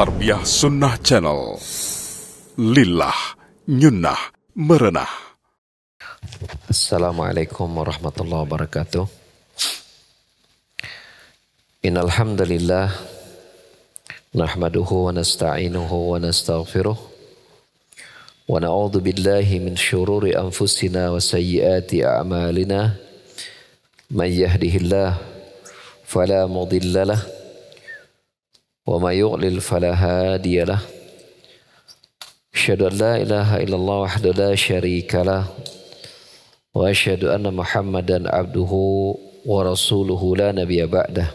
Tarbiyah Sunnah Channel. Lillah, nyunnah, merenah. Assalamualaikum warahmatullahi wabarakatuh. Innal hamdalillah nahmaduhu wa nasta'inuhu wa nastaghfiruh wa na'udzu billahi min syururi anfusina wa sayyiati a'malina. May yahdihillah fala mudhillalah wa may yudlil fala hadiyalah. Asyhadu an la ilaha illallah wahdahu la syarikalah wa asyhadu anna Muhammadan abduhu wa rasuluhu la nabiyya ba'dah.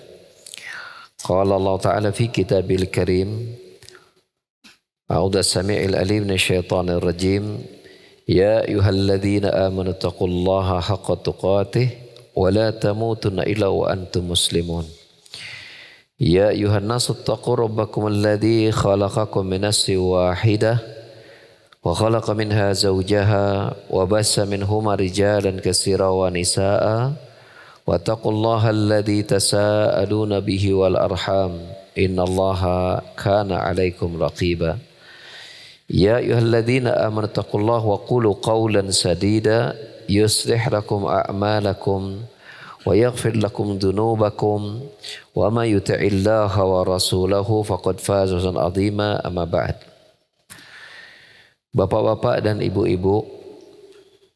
Qala Allah Ta'ala fi kitabil karim, a'udzu samii'il alim minasyaitonir rajim. Ya ayyuhalladzina amanu taqullaha haqqa tuqatih wa la tamutunna illa wa antum muslimun. Ya ayyuhan nasu taqu rabbakum alladzi khalaqakum min nafsin wahidah wa khalaqa minha zawjaha wa bassa minhuma rijalan katsiran wa nisaa'a wa taqullaha alladzi tasaaluna bihi wal arham innallaha kana 'alaikum raqiba. Ya ayyuhalladzina amanu taqullaha wa qulu qawlan sadida yuslih lakum a'malakum wa yaghfir lakum dhunubakum wa may yuti'illaha wa rasulahu faqad faza fawzan 'azima. Amma ba'd. Bapak-bapak dan ibu-ibu,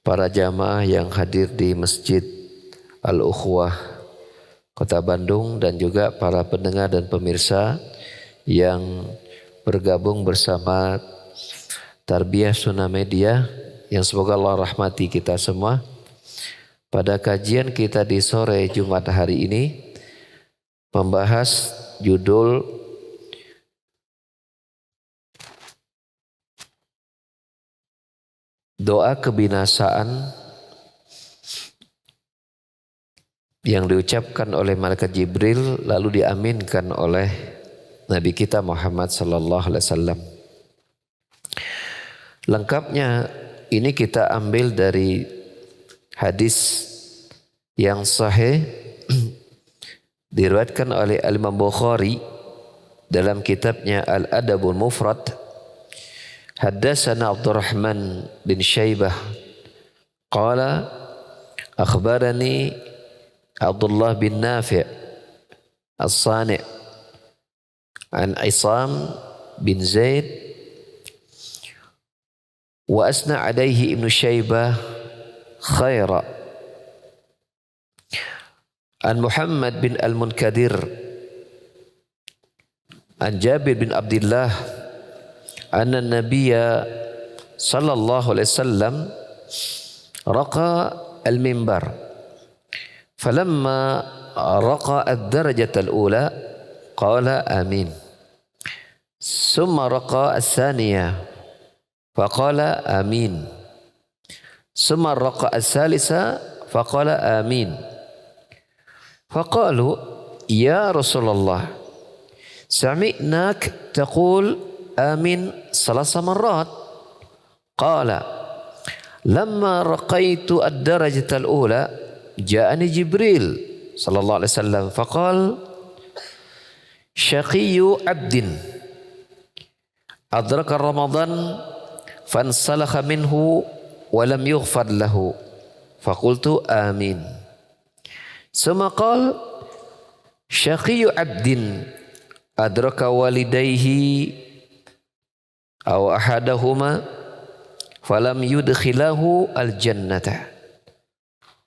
para jamaah yang hadir di Masjid Al-Ukhwah Kota Bandung dan juga para pendengar dan pemirsa yang bergabung bersama Tarbiyah Sunnah Media yang semoga Allah rahmati kita semua. Pada kajian kita di sore Jumat hari ini membahas judul doa kebinasaan yang diucapkan oleh malaikat Jibril lalu diaminkan oleh Nabi kita Muhammad sallallahu alaihi wasallam. Lengkapnya ini kita ambil dari hadis yang sahih diriwayatkan oleh Al-Imam Bukhari dalam kitabnya Al-Adabul Mufrad. Haddatsana Abdurrahman bin Syaibah qala akhbarani Abdullah bin Nafi' As-Sani' an Isam bin Zaid wa asna alaihi Ibnu Syaibah khaira an Muhammad bin Al-Munkadir an Jabir bin Abdullah anna Nabiyya sallallahu alaihi wasallam raqa al-minbar falamma raqa ad-darajata al-ula qala amin summa raqa as-saniyah faqala amin summa raqa as-salisa faqala amin faqalu ya Rasulullah sami'nak taqul amin salasa marrat qala lamma raqaitu ad-darajata al-ula ja'ani Jibril sallallahu alaihi wasallam faqal syaqiyyu 'abdin adraka Ramadan fansalakha minhu wa lam yughfar lahu faqultu amin summa qala syaqiyyu 'abdin adraka walidayhi aw ahadahuma falam yudkhilahu al-jannata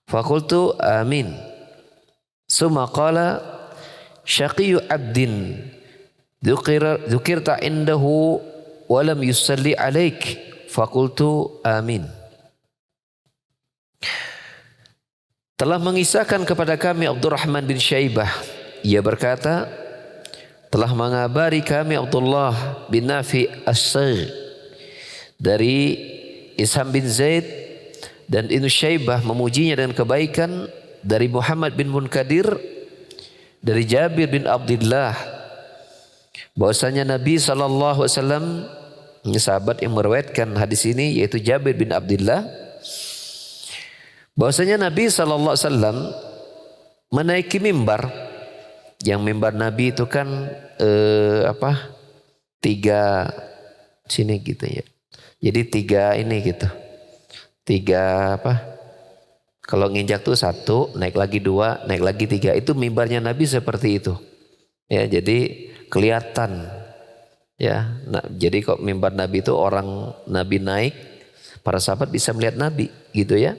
faqultu amin summa qala syaqiyyu 'abdin dzukirta indahu wa lam yusalli 'alaik faqultu amin. Telah mengisahkan kepada kami Abdurrahman bin Syaibah, ia berkata, telah mengabari kami Abdullah bin Nafi As-Sagh dari Isham bin Zaid dan Ibnu Syaibah memujinya dengan kebaikan dari Muhammad bin Munkadir dari Jabir bin Abdullah bahwasanya Nabi sallallahu alaihi wasallam, sahabat yang meriwayatkan hadis ini yaitu Jabir bin Abdullah, Bahwasanya Nabi SAW menaiki mimbar. Yang mimbar Nabi itu kan tiga sini gitu ya. Jadi tiga ini gitu. Tiga kalau nginjak tuh satu, naik lagi dua, naik lagi tiga. Itu mimbarnya Nabi seperti itu. Ya, jadi kelihatan. Ya, nah, jadi kok mimbar Nabi itu orang Nabi naik, para sahabat bisa melihat Nabi gitu ya.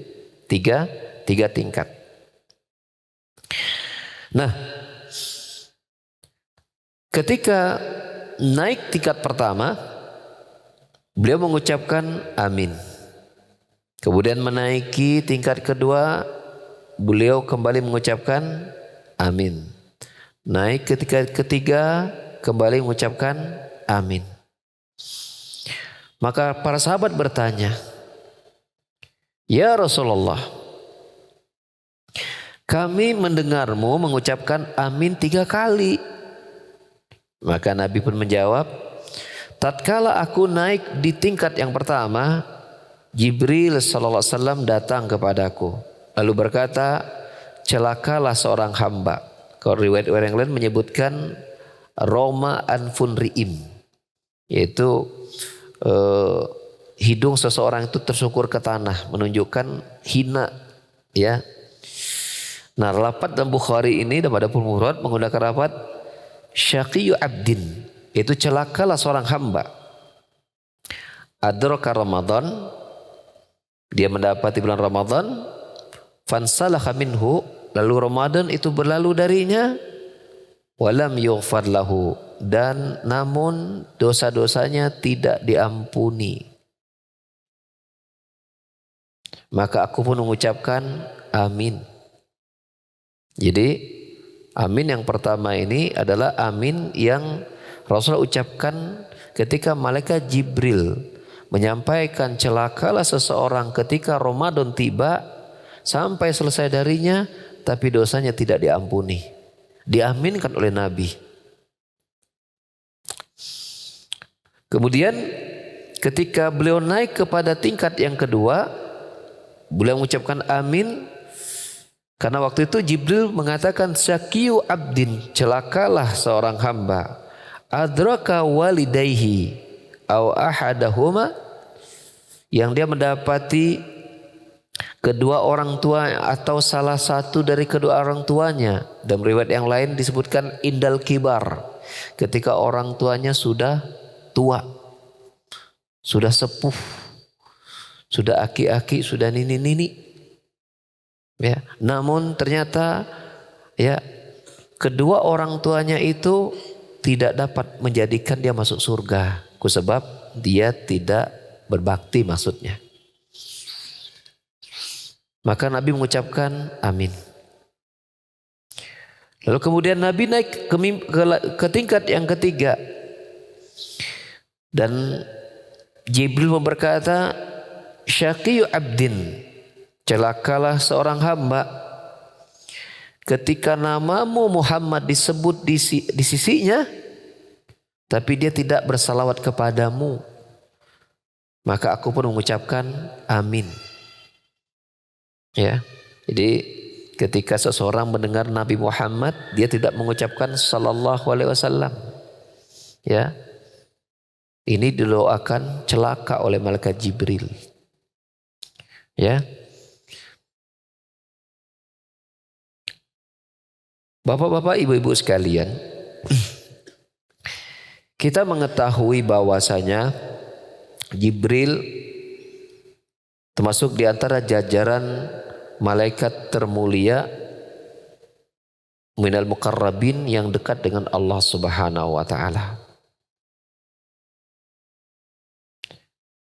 Tiga tingkat. Nah, ketika naik tingkat pertama, beliau mengucapkan amin. Kemudian menaiki tingkat kedua, beliau kembali mengucapkan amin. Naik ke tingkat ketiga, kembali mengucapkan amin. Maka para sahabat bertanya, "Ya Rasulullah, kami mendengarmu mengucapkan amin 3 kali." Maka Nabi pun menjawab, "Tatkala aku naik di tingkat yang pertama, Jibril sallallahu alaihi wasallam datang kepadaku lalu berkata, celakalah seorang hamba." Kalau riwayat-riwayat yang lain menyebutkan Roma anfunriim, yaitu hidung seseorang itu tersungkur ke tanah, menunjukkan hina, ya. Nah, lafaz dalam Bukhari ini dalam Adabul Mufrad menggunakan lafaz syaqiyyu abdin, yaitu celakalah seorang hamba. Adraka Ramadan, dia mendapati bulan Ramadan, fansalakha minhu, lalu Ramadan itu berlalu darinya, walam yughfar lahu, dan namun dosa-dosanya tidak diampuni. Maka aku pun mengucapkan amin. Jadi amin yang pertama ini adalah amin yang Rasulullah ucapkan ketika malaikat Jibril menyampaikan celakalah seseorang ketika Ramadan tiba sampai selesai darinya tapi dosanya tidak diampuni. Diaminkan oleh Nabi. Kemudian ketika beliau naik kepada tingkat yang kedua, beliau mengucapkan amin karena waktu itu Jibril mengatakan syaqiyu abdin, celakalah seorang hamba, adraka walidayhi au ahadahuma, yang dia mendapati kedua orang tua atau salah satu dari kedua orang tuanya. Dalam riwayat yang lain disebutkan indal kibar, ketika orang tuanya sudah tua, sudah sepuh, sudah aki-aki, sudah nini-nini, ya. Namun ternyata ya kedua orang tuanya itu tidak dapat menjadikan dia masuk surga, sebab dia tidak berbakti maksudnya. Maka Nabi mengucapkan amin. Lalu kemudian Nabi naik ke tingkat yang ketiga. Dan Jibril berkata, syaqiyu abdin, celakalah seorang hamba ketika namamu Muhammad disebut di sisinya, tapi dia tidak bersalawat kepadamu. Maka aku pun mengucapkan amin. Ya, jadi ketika seseorang mendengar Nabi Muhammad, dia tidak mengucapkan sallallahu alaihi wasallam. Ya, ini didoakan celaka oleh malaikat Jibril. Ya, bapak-bapak, ibu-ibu sekalian, kita mengetahui bahwasanya Jibril termasuk di antara jajaran malaikat termulia minal muqarrabin yang dekat dengan Allah Subhanahu wa taala.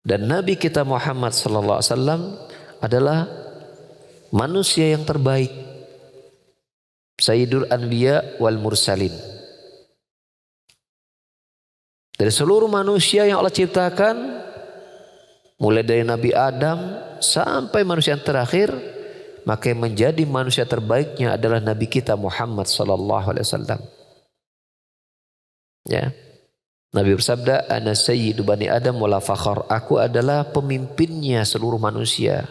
Dan Nabi kita Muhammad sallallahu alaihi wasallam adalah manusia yang terbaik. Sayyidul Anbiya wal Mursalin. Dari seluruh manusia yang Allah ciptakan, mulai dari Nabi Adam sampai manusia yang terakhir, maka yang menjadi manusia terbaiknya adalah Nabi kita Muhammad sallallahu alaihi wasallam. Ya. Nabi bersabda, "Ana sayyidu bani Adam wala fakhar." Aku adalah pemimpinnya seluruh manusia.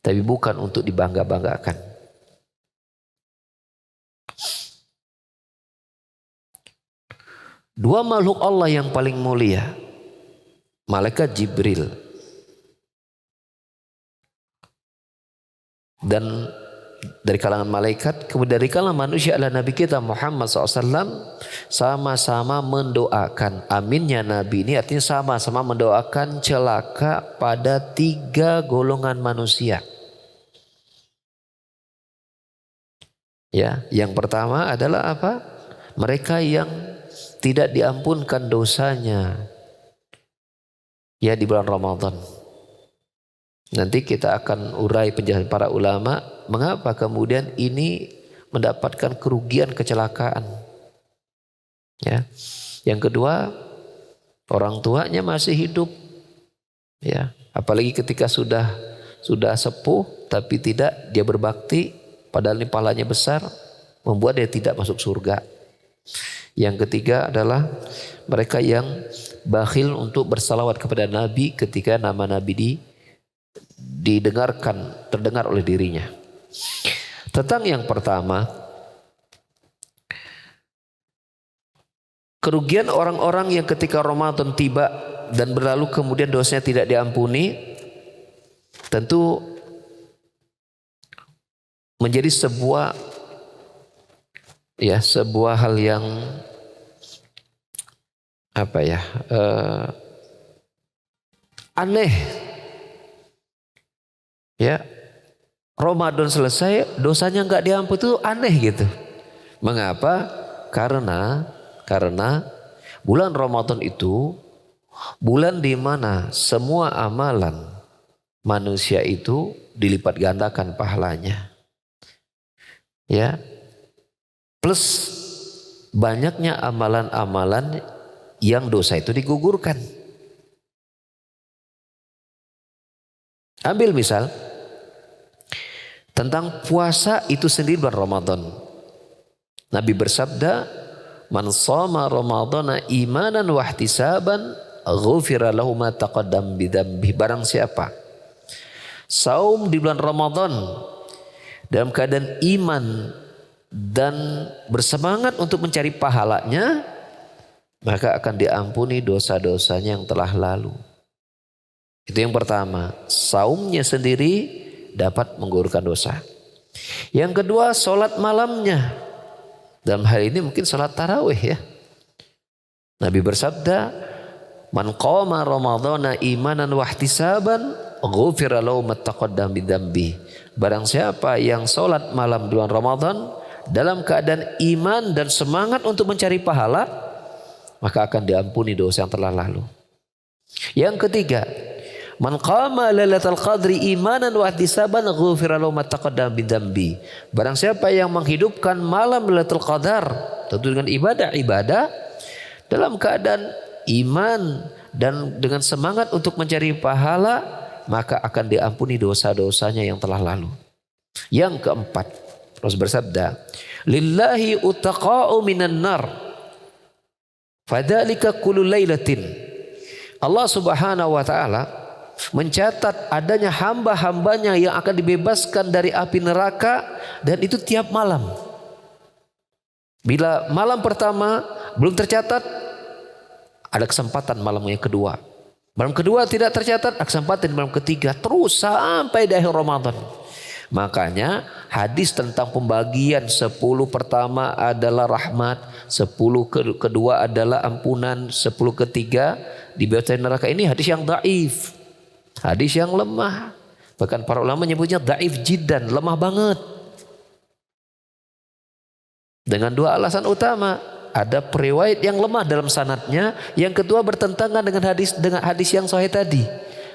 tapi bukan untuk dibangga-banggakan. Dua makhluk Allah yang paling mulia, malaikat Jibril dan dari kalangan malaikat, kemudian dari kalangan manusia adalah Nabi kita Muhammad SAW, sama-sama mendoakan. Aminnya Nabi ini artinya sama-sama mendoakan celaka pada 3 golongan manusia. Ya, yang pertama adalah apa? Mereka yang tidak diampunkan dosanya ya di bulan Ramadan. Nanti kita akan urai penjelasan para ulama mengapa kemudian ini mendapatkan kerugian, kecelakaan. Ya. Yang kedua, orang tuanya masih hidup. Ya, apalagi ketika sudah sepuh tapi tidak dia berbakti, padahal ini pahalanya besar, membuat dia tidak masuk surga. Yang ketiga adalah mereka yang bakhil untuk bersalawat kepada Nabi ketika nama Nabi terdengar oleh dirinya. Tentang yang pertama, kerugian orang-orang yang ketika Ramadan tiba dan berlalu kemudian dosanya tidak diampuni, tentu menjadi sebuah hal yang aneh. Ya, Ramadan selesai dosanya nggak diampuni, itu aneh gitu. Mengapa? Karena bulan Ramadan itu bulan di mana semua amalan manusia itu dilipat gandakan pahalanya. Ya. Plus banyaknya amalan-amalan yang dosa itu digugurkan. Ambil misal tentang puasa itu sendiri bulan Ramadan. Nabi bersabda, "Man shoma Ramadhana imanan wa ihtisaban, ghufira lahu ma taqaddam bidzambi." Barang siapa saum di bulan Ramadan dalam keadaan iman dan bersemangat untuk mencari pahalanya, maka akan diampuni dosa-dosanya yang telah lalu. Itu yang pertama, saumnya sendiri dapat menggugurkan dosa. Yang kedua, sholat malamnya. Dalam hal ini mungkin sholat tarawih ya. Nabi bersabda, "Man qama Ramadhana imanan wa ihtisaban, ghufira lahu ma taqaddam bidzambi." Barang siapa yang sholat malam bulan Ramadan dalam keadaan iman dan semangat untuk mencari pahala, maka akan diampuni dosa yang telah lalu. Yang ketiga, man qama lailatul qadri imanan wa ihtisaban ghufira lahu ma taqaddama bidzambi. Barang siapa yang menghidupkan malam Lailatul Qadar tentu dengan ibadah dalam keadaan iman dan dengan semangat untuk mencari pahala, maka akan diampuni dosa-dosanya yang telah lalu. Yang keempat, Rasul bersabda, "Lillahi utaqa'u minan nar. Fadzalika kullu lailatin." Allah Subhanahu wa taala mencatat adanya hamba-hambanya yang akan dibebaskan dari api neraka, dan itu tiap malam. Bila malam pertama belum tercatat, ada kesempatan malam yang kedua. Malam kedua tidak tercatat, ada kesempatan di malam ketiga, terus sampai di akhir Ramadan. Makanya hadis tentang pembagian 10 pertama adalah rahmat, 10 kedua adalah ampunan, 10 ketiga dibebaskan dari neraka, ini hadis yang dhaif. Hadis yang lemah. Bahkan para ulama menyebutnya dhaif jiddan, lemah banget. Dengan 2 alasan utama. Ada periwayat yang lemah dalam sanadnya, yang kedua bertentangan dengan hadis yang sahih tadi.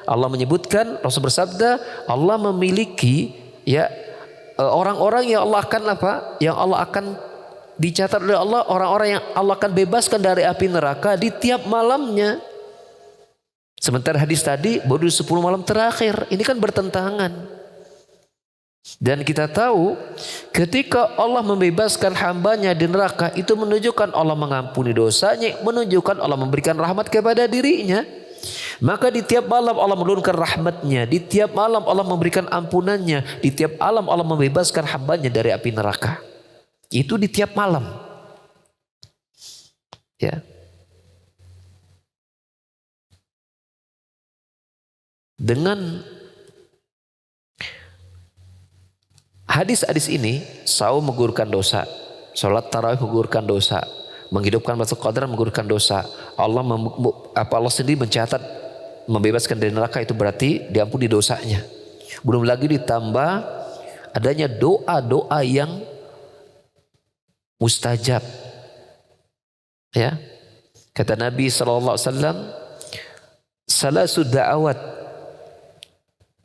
Allah menyebutkan, Rasul bersabda, Allah memiliki orang-orang yang Allah akan Yang Allah akan dicatat oleh Allah, orang-orang yang Allah akan bebaskan dari api neraka di tiap malamnya. Sementara hadis tadi baru 10 malam terakhir. Ini kan bertentangan. Dan kita tahu ketika Allah membebaskan hambanya di neraka, itu menunjukkan Allah mengampuni dosanya, menunjukkan Allah memberikan rahmat kepada dirinya. Maka di tiap malam Allah menurunkan rahmatnya, di tiap malam Allah memberikan ampunannya, di tiap malam Allah membebaskan hambanya dari api neraka. Itu di tiap malam. Ya. Dengan hadis-hadis ini, saum menggugurkan dosa, sholat tarawih menggugurkan dosa, menghidupkan Lailatul Qadar menggugurkan dosa. Allah sendiri mencatat membebaskan dari neraka, itu berarti diampuni dosanya. Belum lagi ditambah adanya doa-doa yang mustajab. Ya, kata Nabi SAW, salasu da'awat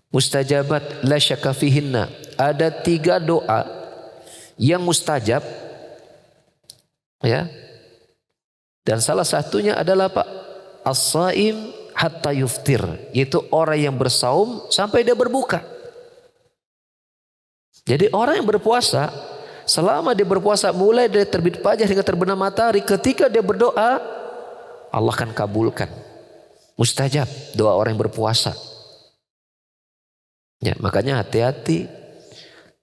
mustajabat la syakka fihinna. Ada 3 doa yang mustajab, ya. Dan salah satunya adalah Pak, as-saim hatta yuftir, yaitu orang yang bersaum sampai dia berbuka. Jadi orang yang berpuasa, selama dia berpuasa mulai dari terbit fajar hingga terbenam matahari, ketika dia berdoa Allah akan kabulkan. Mustajab doa orang yang berpuasa. Ya, makanya hati-hati,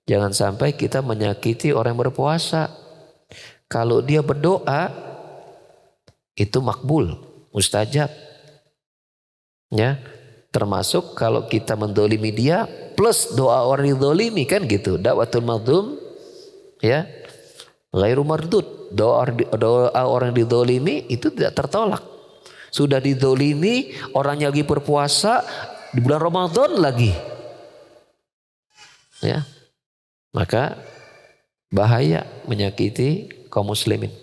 jangan sampai kita menyakiti orang yang berpuasa. Kalau dia berdoa itu makbul, mustajab. Ya, termasuk kalau kita mendolimi dia plus doa orang yang didolimi, kan gitu. Da'watul mazlum, ya, ghairu mardud. Doa orang yang didolimi itu tidak tertolak. Sudah didolimi, orangnya lagi berpuasa di bulan Ramadan lagi. Ya, maka bahaya menyakiti kaum muslimin.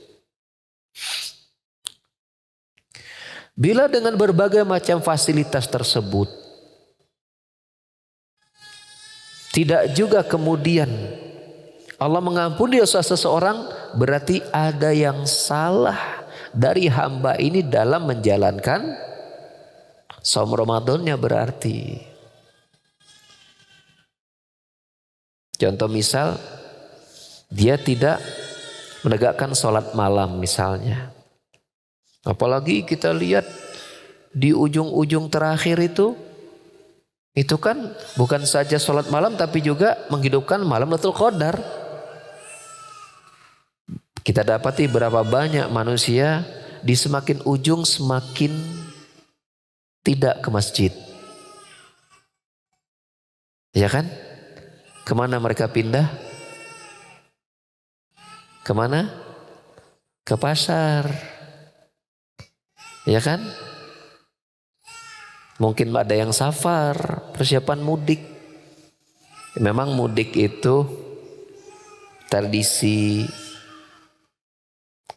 Bila dengan berbagai macam fasilitas tersebut tidak juga kemudian Allah mengampuni dosa seseorang, berarti ada yang salah dari hamba ini dalam menjalankan saum Ramadannya berarti. Contoh misal, dia tidak menegakkan sholat malam misalnya. Apalagi kita lihat di ujung-ujung terakhir itu kan bukan saja sholat malam tapi juga menghidupkan malam Lailatul Qadar. Kita dapati berapa banyak manusia di semakin ujung semakin tidak ke masjid. Ya kan? Kemana mereka pindah? Kemana? Ke pasar. Ya kan? Mungkin ada yang safar, persiapan mudik. Memang mudik itu tradisi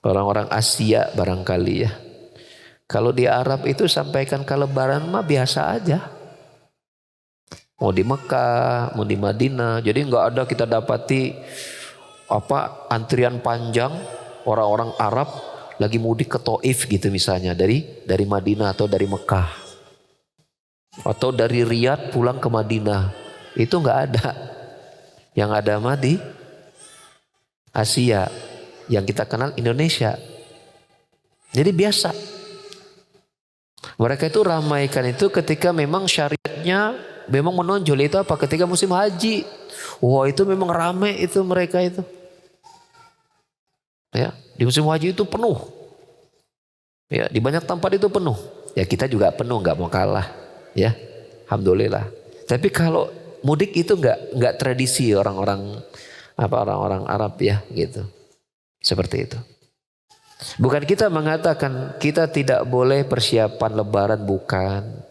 orang-orang Asia barangkali ya. Kalau di Arab itu sampaikan ke Lebaran mah biasa aja. Mau di Mekah, mau di Madinah. Jadi nggak ada kita dapati antrian panjang orang-orang Arab lagi mudik ke Taif gitu misalnya dari Madinah atau dari Mekah atau dari Riyadh pulang ke Madinah. Itu nggak ada. Yang ada mah di Asia yang kita kenal Indonesia. Jadi biasa. Mereka itu ramaikan itu ketika memang syariatnya memang menonjol. Itu apa? Ketika musim haji. Wah, itu memang ramai itu mereka itu. Ya, di musim haji itu penuh. Ya, di banyak tempat itu penuh. Ya, kita juga penuh, nggak mau kalah. Ya, alhamdulillah. Tapi kalau mudik itu nggak tradisi orang-orang Arab ya, gitu. Seperti itu. Bukan kita mengatakan kita tidak boleh persiapan Lebaran, bukan.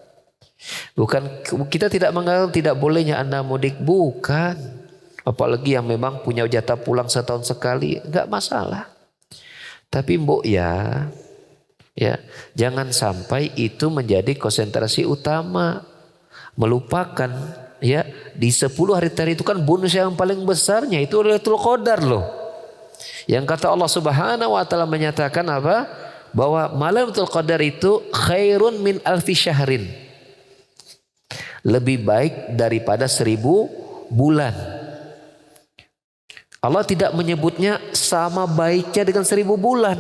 Bukan kita tidak mengatakan tidak bolehnya Anda mudik, bukan. Apalagi yang memang punya jatah pulang setahun sekali, enggak masalah. Tapi mbok ya, jangan sampai itu menjadi konsentrasi utama. Melupakan ya, di 10 hari terakhir itu kan bonus yang paling besarnya itu Lailatul Qadar loh. Yang kata Allah Subhanahu wa taala menyatakan apa? Bahwa malam Lailatul Qadar itu khairun min alfi syahrin. Lebih baik daripada 1000 bulan. Allah tidak menyebutnya sama baiknya dengan 1000 bulan.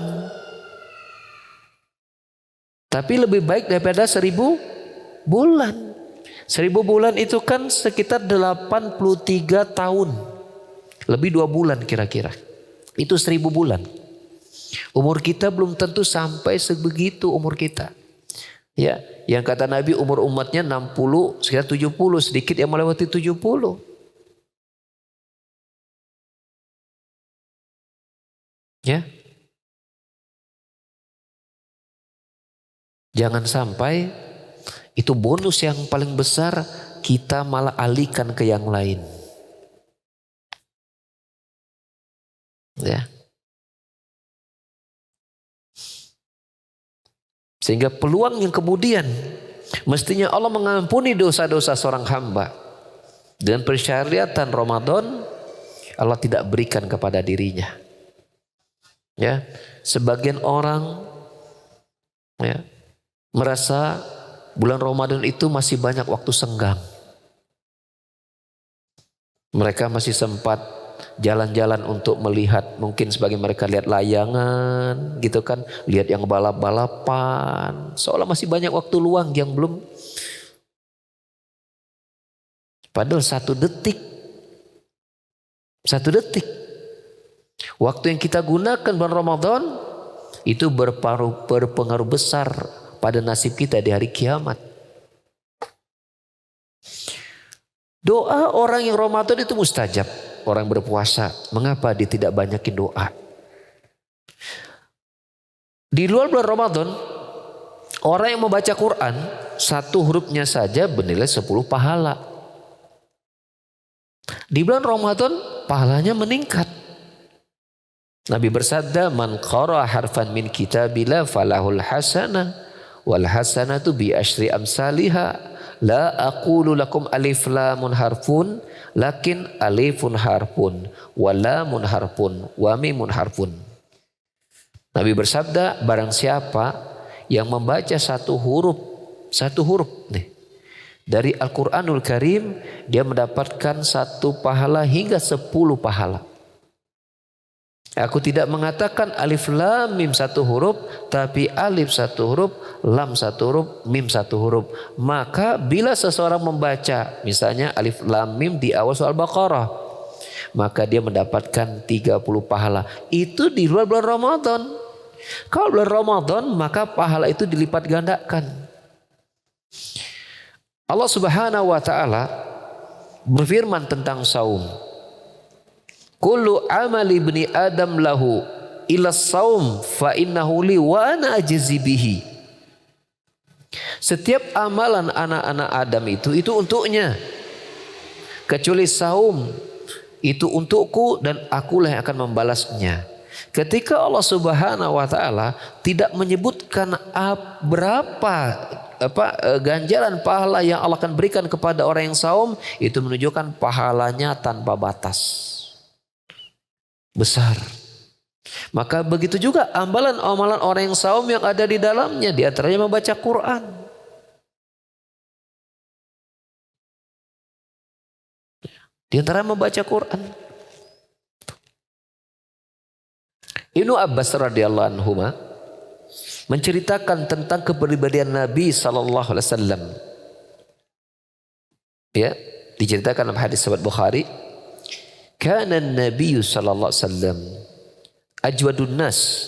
Tapi lebih baik daripada 1000 bulan. 1000 bulan itu kan sekitar 83 tahun. Lebih 2 bulan kira-kira. Itu 1000 bulan. Umur kita belum tentu sampai sebegitu umur kita. Ya, yang kata Nabi umur umatnya 60, sekitar 70, sedikit yang melewati 70. Ya. Jangan sampai itu bonus yang paling besar kita malah alihkan ke yang lain. Ya. Sehingga peluang yang kemudian mestinya Allah mengampuni dosa-dosa seorang hamba dengan persyariatan Ramadan, Allah tidak berikan kepada dirinya. Ya, sebagian orang ya, merasa bulan Ramadan itu masih banyak waktu senggang. Mereka masih sempat jalan-jalan untuk melihat, mungkin sebagian mereka lihat layangan gitu kan, lihat yang balap-balapan, seolah masih banyak waktu luang yang belum. Padahal satu detik waktu yang kita gunakan bulan Ramadan itu berpengaruh besar pada nasib kita di hari kiamat. Doa orang yang Ramadan itu mustajab. Orang berpuasa, mengapa dia tidak banyakin doa? Di luar bulan Ramadan, orang yang membaca Quran, satu hurufnya saja bernilai 10 pahala. Di bulan Ramadan, pahalanya meningkat. Nabi bersabda, "Man qara harfan min kitabillah falahul hasanah wal hasanatu bi asyri amsalihha. La aqulu lakum alif lamun harfun, lakin alifun harfun, wa lamun harfun, wa mimun harfun." Nabi bersabda, barang siapa yang membaca satu huruf nih dari Al-Quranul Karim, dia mendapatkan 1 pahala hingga 10 pahala. Aku tidak mengatakan alif lam mim 1 huruf, tapi alif 1 huruf, lam 1 huruf, mim 1 huruf. Maka bila seseorang membaca misalnya alif lam mim di awal surah Al-Baqarah, maka dia mendapatkan 30 pahala. Itu di luar bulan Ramadan. Kalau bulan Ramadan, maka pahala itu dilipat gandakan. Allah Subhanahu wa taala berfirman tentang saum. Kullu amali ibni Adam lahu illa saum fa innahu li wa ana ajzi bihi. Setiap amalan anak-anak Adam itu untuknya, kecuali saum itu untukku dan akulah yang akan membalasnya. Ketika Allah Subhanahu wa taala tidak menyebutkan berapa ganjaran pahala yang Allah akan berikan kepada orang yang saum, itu menunjukkan pahalanya tanpa batas. Besar. Maka begitu juga amalan-amalan orang yang saum yang ada di dalamnya, di antaranya membaca Quran. Di antara membaca Quran. Ibnu Abbas radhiyallahu anhu menceritakan tentang kepribadian Nabi sallallahu alaihi wasallam. Ya, diceritakan dalam hadis sahabat Bukhari. Kana Nabi sallallahu alaihi wasallam ajwadun nas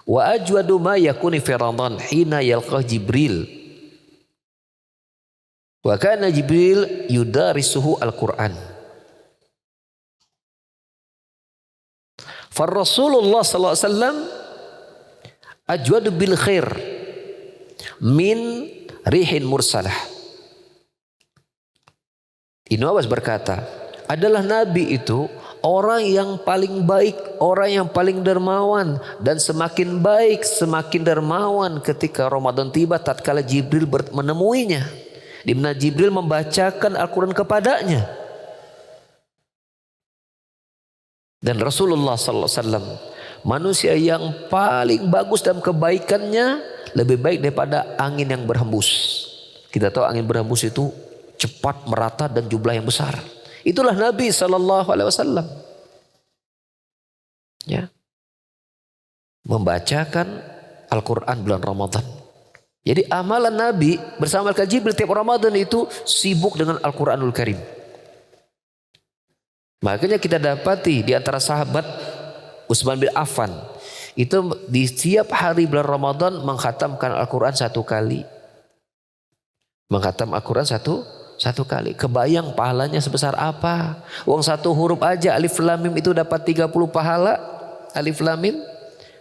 wa ajwadu ma yakuni fi Ramadan hina yalqa Jibril. Wa kana Jibril yudarisuhu al-Qur'an. Fa Rasulullah sallallahu alaihi wasallam ajwadu bil khair min rihin mursalah. Ibnu Abbas berkata, adalah Nabi itu orang yang paling baik, orang yang paling dermawan, dan semakin baik, semakin dermawan ketika Ramadan tiba tatkala Jibril menemuinya, di mana Jibril membacakan Al-Quran kepadanya. Dan Rasulullah SAW manusia yang paling bagus dalam kebaikannya, lebih baik daripada angin yang berhembus. Kita tahu angin berhembus itu cepat, merata, dan jumlah yang besar. Itulah Nabi SAW. Ya. Membacakan Al-Quran bulan Ramadan. Jadi amalan Nabi bersama Malaikat Jibril tiap Ramadan itu sibuk dengan Al-Quranul Karim. Makanya kita dapati di antara sahabat Utsman bin Affan itu di setiap hari bulan Ramadan mengkhatamkan Al-Quran satu kali. Mengkhatam Al-Quran satu kali. Kebayang pahalanya sebesar apa? Uang satu huruf aja alif lam mim itu dapat 30 pahala. Alif lam mim.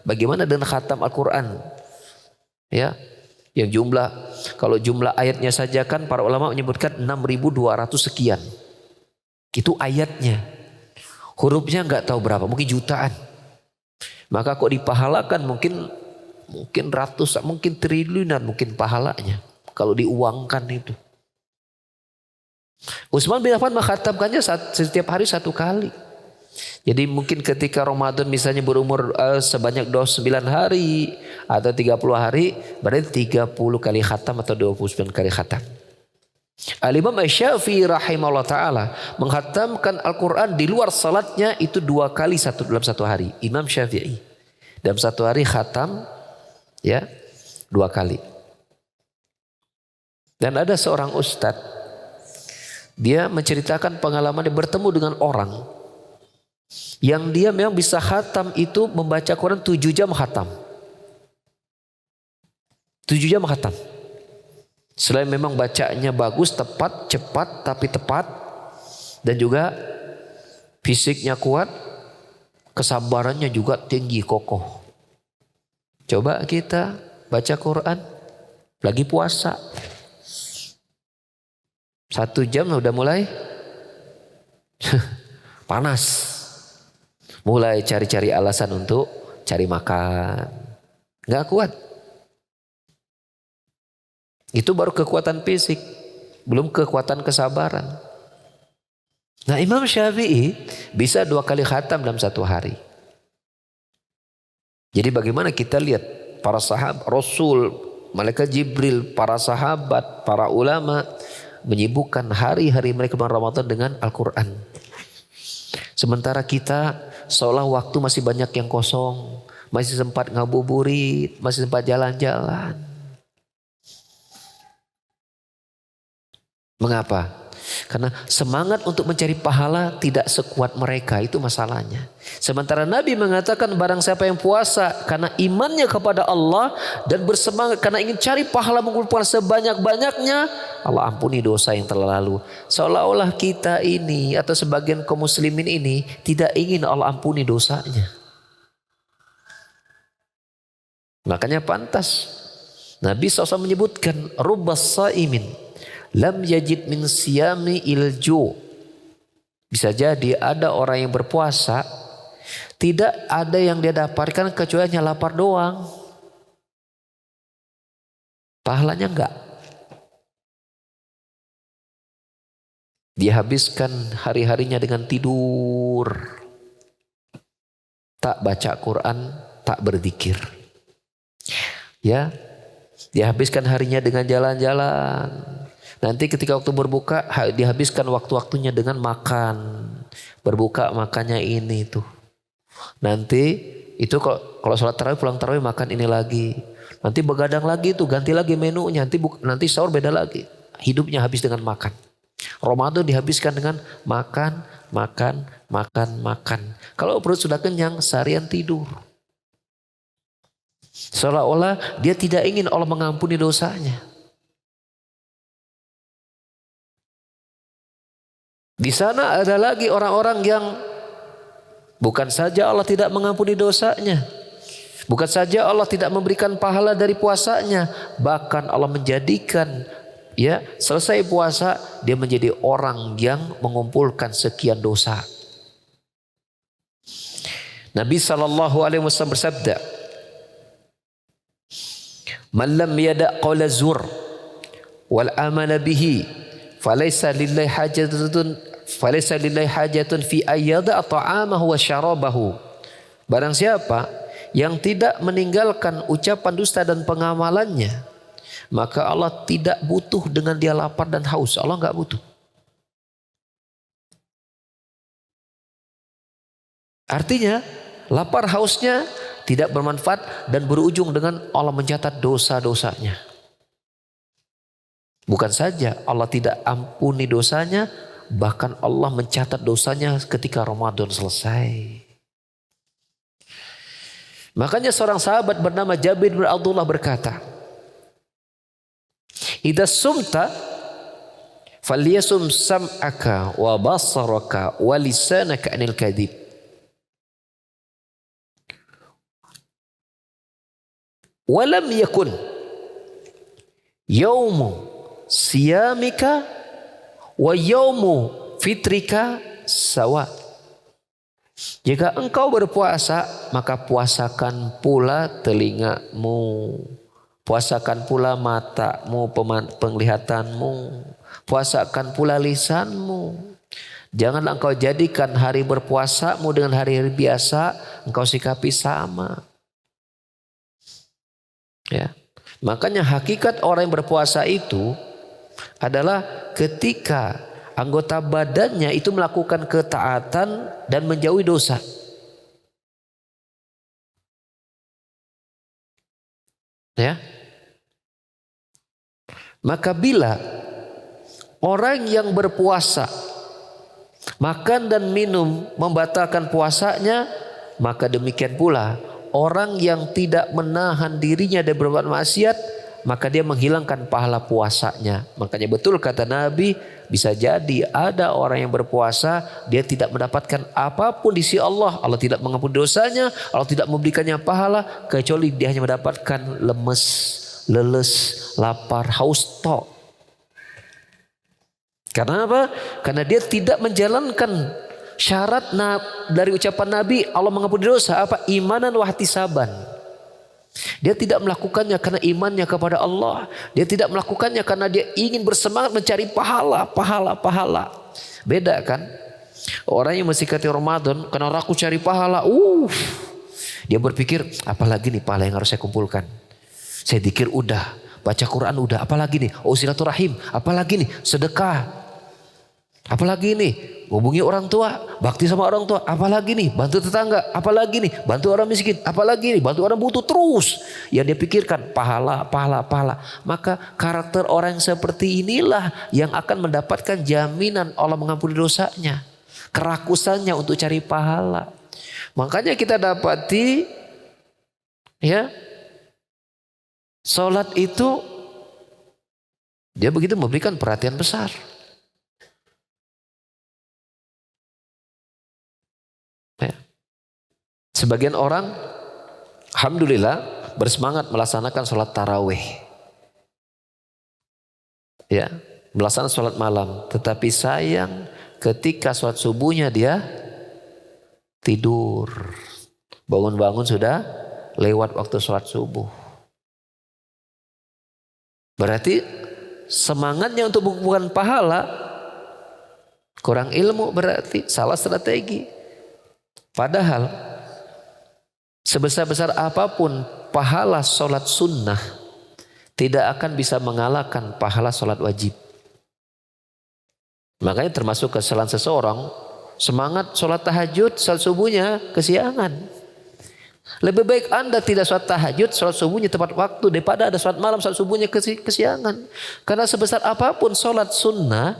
Bagaimana dengan khatam Al-Quran? Ya. Yang kalau jumlah ayatnya saja kan para ulama menyebutkan 6.200 sekian. Itu ayatnya. Hurufnya nggak tahu berapa, mungkin jutaan. Maka kok dipahalakan mungkin ratusan, mungkin triliunan mungkin pahalanya. Kalau diuangkan itu. Utsman bin Affan mengkhatamkannya setiap hari satu kali. Jadi mungkin ketika Ramadan misalnya berumur sebanyak 29 hari atau 30 hari, berarti 30 kali khatam atau 29 kali khatam. Al-Imam Asy-Syafi'i rahimahullah ta'ala menghatamkan Al-Quran di luar salatnya itu 2 kali dalam satu hari. Imam Syafi'i dalam satu hari khatam ya 2 kali. Dan ada seorang ustadz, dia menceritakan pengalamannya bertemu dengan orang yang dia memang bisa khatam itu membaca Quran 7 jam khatam. 7 jam khatam. Selain memang bacanya bagus, tepat, cepat, tapi tepat. Dan juga fisiknya kuat, kesabarannya juga tinggi, kokoh. Coba kita baca Quran, lagi puasa. 1 jam udah mulai panas. Mulai cari-cari alasan untuk cari makan. Gak kuat. Itu baru kekuatan fisik. Belum kekuatan kesabaran. Nah Imam Syafi'i bisa 2 kali khatam dalam satu hari. Jadi bagaimana kita lihat para sahabat, Rasul, Malaikat Jibril, para sahabat, para ulama menyibukkan hari-hari mereka bulan Ramadan dengan Al-Quran. Sementara kita seolah waktu masih banyak yang kosong. Masih sempat ngabuburit, masih sempat jalan-jalan. Mengapa? Karena semangat untuk mencari pahala tidak sekuat mereka, itu masalahnya. Sementara Nabi mengatakan barang siapa yang puasa karena imannya kepada Allah dan bersemangat karena ingin cari pahala mengumpulkan sebanyak-banyaknya, Allah ampuni dosa yang telah lalu. Seolah-olah kita ini atau sebagian kaum muslimin ini tidak ingin Allah ampuni dosanya. Makanya pantas Nabi SAW menyebutkan rubbas saimin lam yajid min siyami ilju. Bisa jadi ada orang yang berpuasa tidak ada yang dia dapatkan kecuali hanya lapar doang. Pahalanya enggak. Dia habiskan hari-harinya dengan tidur. Tak baca Quran, tak berzikir. Ya, dia habiskan harinya dengan jalan-jalan. Nanti ketika waktu berbuka dihabiskan waktu-waktunya dengan makan. Berbuka makannya ini tuh. Nanti itu kalau sholat tarawih pulang tarawih makan ini lagi. Nanti begadang lagi tuh ganti lagi menunya. Nanti sahur beda lagi. Hidupnya habis dengan makan. Ramadan dihabiskan dengan makan. Kalau perut sudah kenyang seharian tidur. Seolah-olah dia tidak ingin Allah mengampuni dosanya. Di sana ada lagi orang-orang yang bukan saja Allah tidak mengampuni dosanya, bukan saja Allah tidak memberikan pahala dari puasanya, bahkan Allah menjadikan selesai puasa dia menjadi orang yang mengumpulkan sekian dosa. Nabi SAW bersabda, "Man lam yada' qawla zur wal amala bihi Falaysa lillahi hajatun fi ayyada ta'amahu wa syarabahu." Barang siapa yang tidak meninggalkan ucapan dusta dan pengamalannya, maka Allah tidak butuh dengan dia lapar dan haus. Allah enggak butuh. Artinya lapar hausnya tidak bermanfaat dan berujung dengan Allah mencatat dosa-dosanya. Bukan saja Allah tidak ampuni dosanya, bahkan Allah mencatat dosanya ketika Ramadan selesai. Makanya seorang sahabat bernama Jabir bin Abdullah berkata, "Idza sumta falyasum sam'aka wa basaraka wa lisanaka 'anil kadhib." Wa lam yakun yaumu siyamika wa yaumu fitrika sawa. Jika engkau berpuasa, maka puasakan pula telingamu, puasakan pula matamu, penglihatanmu, puasakan pula lisanmu. Janganlah engkau jadikan hari berpuasamu dengan hari-hari biasa, engkau sikapi sama. Ya. Makanya hakikat orang yang berpuasa itu adalah ketika anggota badannya itu melakukan ketaatan dan menjauhi dosa. Ya. Maka bila orang yang berpuasa makan dan minum membatalkan puasanya, maka demikian pula orang yang tidak menahan dirinya dari berbuat maksiat, maka dia menghilangkan pahala puasanya. Makanya betul kata Nabi, bisa jadi ada orang yang berpuasa, dia tidak mendapatkan apapun di sisi Allah. Allah tidak mengampuni dosanya, Allah tidak memberikannya pahala, kecuali dia hanya mendapatkan lemes, leles, lapar, haus, tok. Karena apa? Karena dia tidak menjalankan syarat dari ucapan Nabi Allah mengampuni dosa, apa? Imanan wa ihtisaban. Dia tidak melakukannya karena imannya kepada Allah. Dia tidak melakukannya karena dia ingin bersemangat mencari pahala. Beda kan? Orang yang mensikapi Ramadan karena aku cari pahala. Dia berpikir, apalagi nih pahala yang harus saya kumpulkan. Saya zikir udah, baca Quran udah, apalagi nih? Oh, silaturahim, apalagi nih? Sedekah. Apalagi nih, hubungi orang tua, bakti sama orang tua, apalagi nih, bantu tetangga, apalagi nih, bantu orang miskin, apalagi nih, bantu orang butuh, terus yang dia pikirkan pahala. Maka karakter orang yang seperti inilah yang akan mendapatkan jaminan Allah mengampuni dosanya, kerakusannya untuk cari pahala. Makanya kita dapati ya, sholat itu dia begitu memberikan perhatian besar. Sebagian orang alhamdulillah bersemangat melaksanakan sholat tarawih. Ya, melaksanakan sholat malam. Tetapi sayang ketika sholat subuhnya dia tidur. Bangun-bangun sudah lewat waktu sholat subuh. Berarti semangatnya untuk mengumpulkan pahala kurang ilmu, berarti salah strategi. Padahal sebesar-besar apapun pahala sholat sunnah tidak akan bisa mengalahkan pahala sholat wajib. Makanya termasuk kesalahan seseorang semangat sholat tahajud, sholat subuhnya kesiangan. Lebih baik Anda tidak sholat tahajud, sholat subuhnya tepat waktu daripada ada sholat malam, sholat subuhnya kesiangan. Karena sebesar apapun sholat sunnah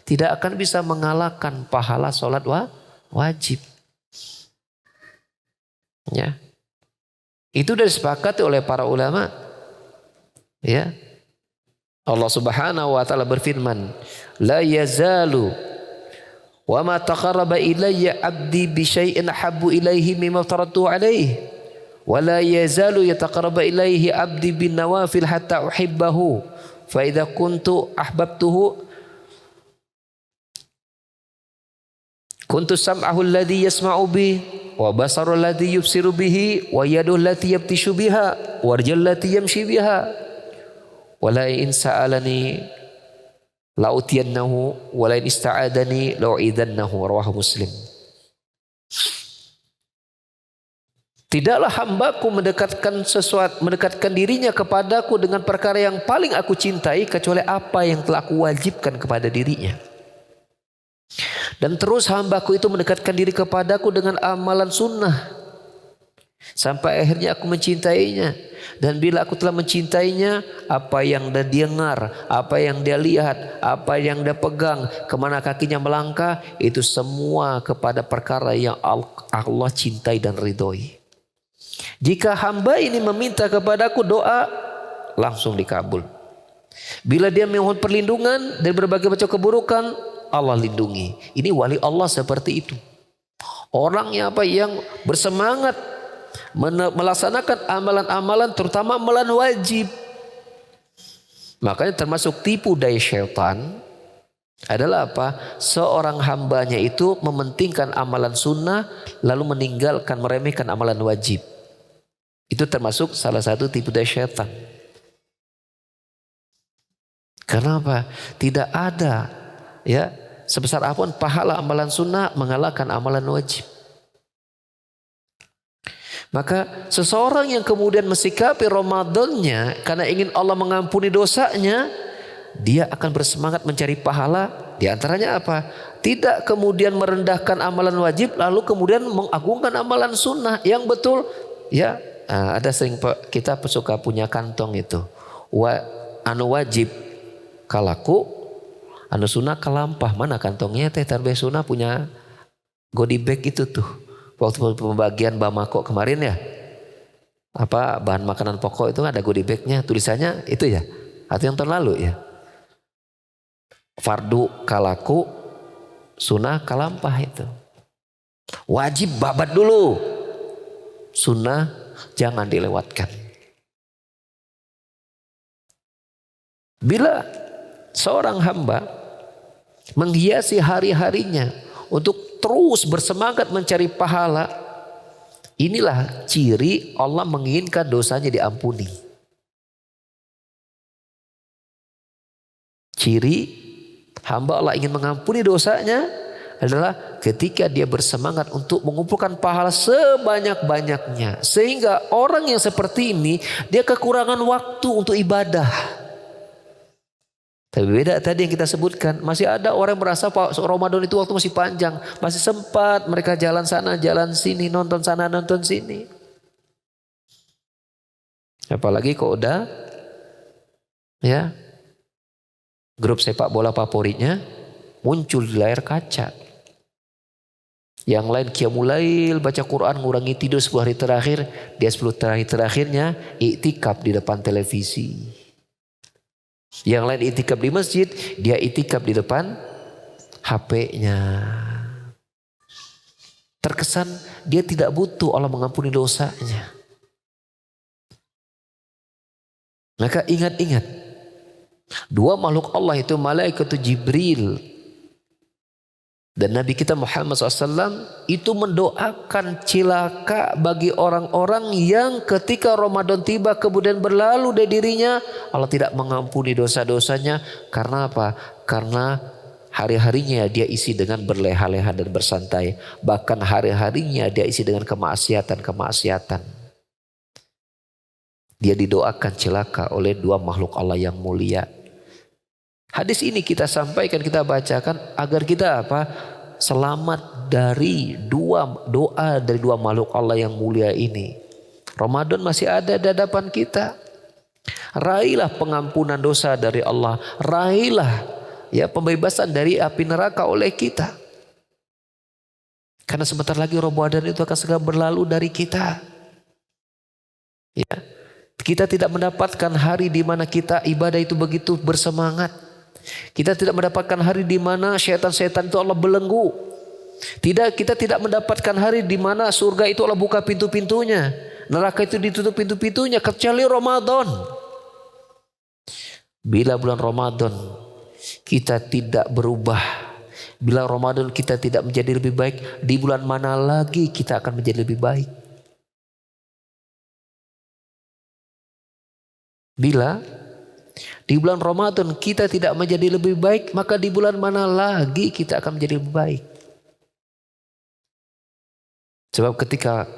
tidak akan bisa mengalahkan pahala sholat wajib. Ya, itu sudah disepakati oleh para ulama. Ya, Allah Subhanahu wa taala berfirman, la yazalu wa ma taqarraba ilayya 'abdi bi syai'in habbu ilaihi mimma taradtu alaihi wa la yazalu yataqarraba ilaihi 'abdi bin nawafil hatta uhibbahu fa idza kuntu ahbabtuhu kuntu sam'ahu alladhi yasma'u bihi wa basarul ladzi yubsiru bihi wa yadul lati yabtishu biha wa rijlul lati yamshi biha wa la in sa'alani la utiyannahu wa la in ista'adani la u'idannahu, rawahu Muslim. Tidaklah hambaku mendekatkan dirinya kepadaku dengan perkara yang paling aku cintai kecuali apa yang telah aku wajibkan kepada dirinya. Dan terus hambaku itu mendekatkan diri kepadaku dengan amalan sunnah sampai akhirnya aku mencintainya. Dan bila aku telah mencintainya, apa yang dia dengar, apa yang dia lihat, apa yang dia pegang, kemana kakinya melangkah, itu semua kepada perkara yang Allah cintai dan ridhoi. Jika hamba ini meminta kepadaku doa, langsung dikabul. Bila dia memohon perlindungan dari berbagai macam keburukan, Allah lindungi. Ini wali Allah seperti itu. Orang yang bersemangat melaksanakan amalan-amalan, terutama amalan wajib. Makanya termasuk tipu daya syaitan adalah apa? Seorang hambanya itu mementingkan amalan sunnah lalu meninggalkan, meremehkan amalan wajib. Itu termasuk salah satu tipu daya syaitan. Kenapa? Tidak ada sebesar apapun pahala amalan sunnah mengalahkan amalan wajib. Maka seseorang yang kemudian mensikapi Ramadannya karena ingin Allah mengampuni dosanya, dia akan bersemangat mencari pahala. Di antaranya apa? Tidak kemudian merendahkan amalan wajib lalu kemudian mengagungkan amalan sunnah yang betul. Ya, ada sering kita suka punya kantong itu. Anu wajib kalaku, anu sunnah kalampah. Mana kantongnya teh? Tarbeh sunnah punya goodie bag itu tuh. Waktu pembagian Bamako kemarin ya, apa bahan makanan pokok itu ada goodie bagnya, tulisannya itu ya, atau yang tahun lalu ya, fardu kalaku, sunnah kalampah itu. Wajib babat dulu, sunnah jangan dilewatkan. Bila seorang hamba menghiasi hari-harinya untuk terus bersemangat mencari pahala, inilah ciri Allah menginginkan dosanya diampuni. Ciri hamba Allah ingin mengampuni dosanya adalah ketika dia bersemangat untuk mengumpulkan pahala sebanyak-banyaknya. Sehingga orang yang seperti ini dia kekurangan waktu untuk ibadah. Tapi beda tadi yang kita sebutkan, masih ada orang yang merasa Ramadan itu waktu masih panjang, masih sempat mereka jalan sana jalan sini, nonton sana nonton sini. Apalagi kok udah grup sepak bola favoritnya muncul di layar kaca. Yang lain qiyamul baca Quran, ngurangi tidur 10 hari terakhir, dia 10 hari terakhirnya iktikaf di depan televisi. Yang lain itikaf di masjid, dia itikaf di depan HP-nya. Terkesan dia tidak butuh Allah mengampuni dosanya. Maka ingat-ingat, dua makhluk Allah itu malaikat Jibril dan Nabi kita Muhammad SAW itu mendoakan cilaka bagi orang-orang yang ketika Ramadan tiba kemudian berlalu dari dirinya, Allah tidak mengampuni dosa-dosanya. Karena apa? Karena hari-harinya dia isi dengan berleha-leha dan bersantai. Bahkan hari-harinya dia isi dengan kemaksiatan-kemaksiatan. Dia didoakan celaka oleh dua makhluk Allah yang mulia. Hadis ini kita sampaikan, kita bacakan agar kita selamat dari doa dari dua makhluk Allah yang mulia ini. Ramadan masih ada di hadapan kita. Raihlah pengampunan dosa dari Allah. Raihlah pembebasan dari api neraka oleh kita. Karena sebentar lagi Ramadan itu akan segera berlalu dari kita. Kita tidak mendapatkan hari di mana kita ibadah itu begitu bersemangat. Kita tidak mendapatkan hari di mana syaitan-syaitan itu Allah belenggu. Kita tidak mendapatkan hari di mana surga itu Allah buka pintu-pintunya, neraka itu ditutup pintu-pintunya, kecuali Ramadan. Bila bulan Ramadan kita tidak berubah, bila Ramadan kita tidak menjadi lebih baik, di bulan mana lagi kita akan menjadi lebih baik? Bila di bulan Ramadan kita tidak menjadi lebih baik, maka di bulan mana lagi kita akan menjadi lebih baik? Sebab ketika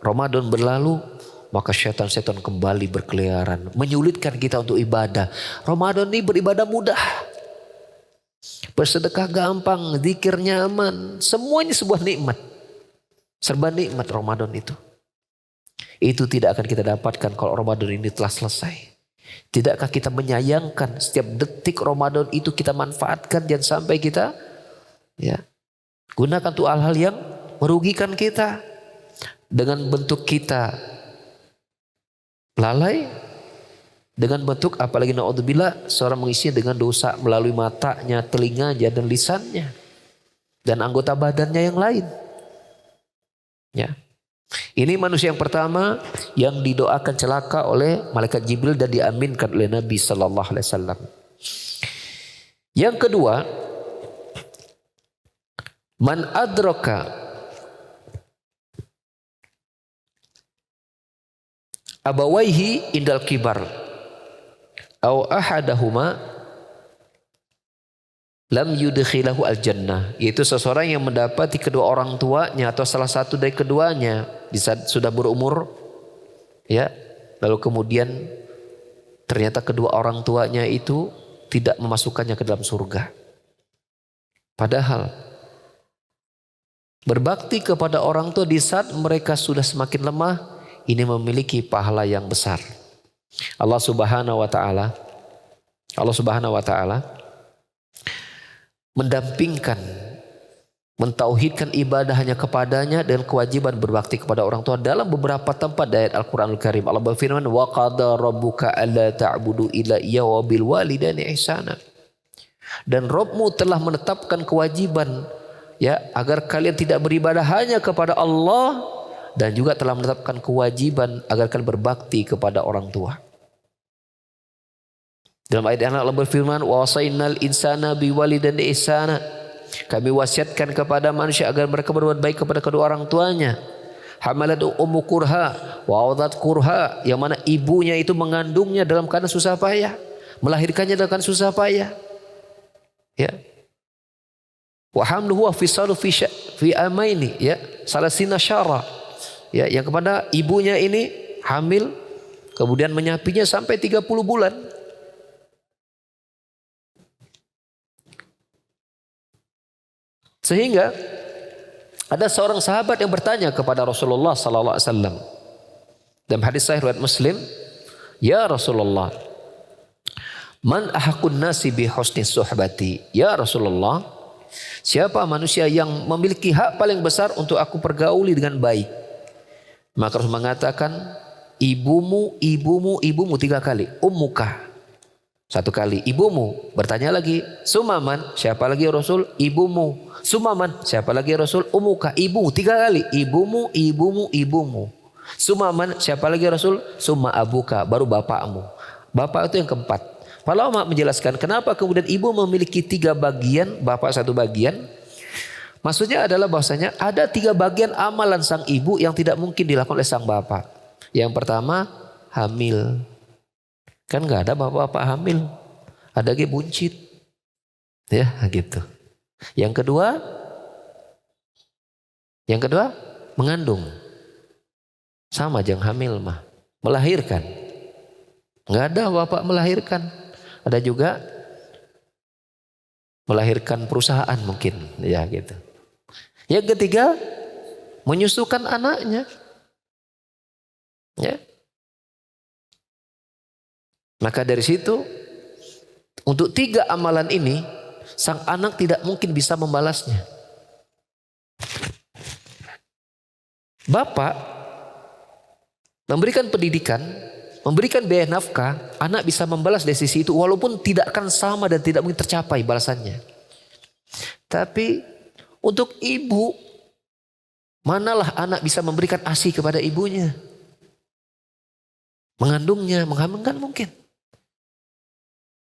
Ramadan berlalu, maka syaitan-syaitan kembali berkeliaran, menyulitkan kita untuk ibadah. Ramadan ini beribadah mudah, bersedekah gampang, zikir nyaman, semuanya sebuah nikmat. Serba nikmat Ramadan itu. Itu tidak akan kita dapatkan kalau Ramadan ini telah selesai. Tidakkah kita menyayangkan setiap detik Ramadan itu kita manfaatkan, jangan sampai kita ya gunakan tuh hal-hal yang merugikan kita dengan bentuk kita lalai, dengan bentuk apalagi naudzubillah seorang mengisinya dengan dosa melalui matanya, telinganya dan lisannya dan anggota badannya yang lain. Ya. Ini manusia yang pertama yang didoakan celaka oleh malaikat Jibril dan diaminkan oleh Nabi sallallahu alaihi wasallam. Yang kedua, man adraka abawaihi indal kibar au ahadahuma lam yudkhilahu al-jannah, yaitu seseorang yang mendapati kedua orang tuanya atau salah satu dari keduanya di saat sudah berumur ya, lalu kemudian ternyata kedua orang tuanya itu tidak memasukkannya ke dalam surga. Padahal berbakti kepada orang tua di saat mereka sudah semakin lemah ini memiliki pahala yang besar. Allah Subhanahu wa taala mendampingkan, mentauhidkan ibadah hanya kepadanya dan kewajiban berbakti kepada orang tua dalam beberapa tempat dari Al-Quranul Karim. Allah berfirman, wa qada rabbuka alla ta'budu illa iyyahu wa bil walidaini ihsana. Dan Rabbmu telah menetapkan kewajiban ya agar kalian tidak beribadah hanya kepada Allah, dan juga telah menetapkan kewajiban agar kalian berbakti kepada orang tua. Dalam ayat yang Allah berfirman, wa wasainal insana biwalidayni ihsana. Kami wasiatkan kepada manusia agar mereka berbuat baik kepada kedua orang tuanya. Hamalatu ummu kurha wa wadat kurha, yang mana ibunya itu mengandungnya dalam keadaan susah payah, melahirkannya dalam keadaan susah payah. Ya. Wa hamluhu wa fisalu fi amaini, ya, salasina syara. Ya, yang kepada ibunya ini hamil kemudian menyapinya sampai 30 bulan. Sehingga ada seorang sahabat yang bertanya kepada Rasulullah sallallahu alaihi wasallam dalam hadis sahih riwayat Muslim, "Ya Rasulullah, man ahakun nasi bi husni suhbati?" Ya Rasulullah, siapa manusia yang memiliki hak paling besar untuk aku pergauli dengan baik? Maka Rasul mengatakan, ibumu, ibumu, ibumu 3 kali. Ummuka 1 kali, ibumu. Bertanya lagi, sumaman, siapa lagi ya Rasul? Ibumu. Sumaman, siapa lagi ya Rasul? Ummuka, ibu 3 kali. Ibumu, ibumu, ibumu. Sumaman, siapa lagi ya Rasul? Summa abuka, baru bapakmu. Bapak itu yang keempat. Para ulama menjelaskan kenapa kemudian ibu memiliki 3 bagian, bapak 1 bagian. Maksudnya adalah bahwasanya ada 3 bagian amalan sang ibu yang tidak mungkin dilakukan oleh sang bapak. Yang pertama, hamil. Kan nggak ada bapak-bapak hamil, ada lagi buncit, ya gitu. Yang kedua mengandung, sama jangan hamil mah, melahirkan. Nggak ada bapak melahirkan, ada juga melahirkan perusahaan mungkin, ya gitu. Yang ketiga menyusukan anaknya, ya. Maka dari situ untuk 3 amalan ini sang anak tidak mungkin bisa membalasnya. Bapak memberikan pendidikan, memberikan biaya nafkah, anak bisa membalas dari sisi itu walaupun tidak akan sama dan tidak mungkin tercapai balasannya. Tapi untuk ibu, manalah anak bisa memberikan ASI kepada ibunya? Mengandungnya, menghamilkan mungkin.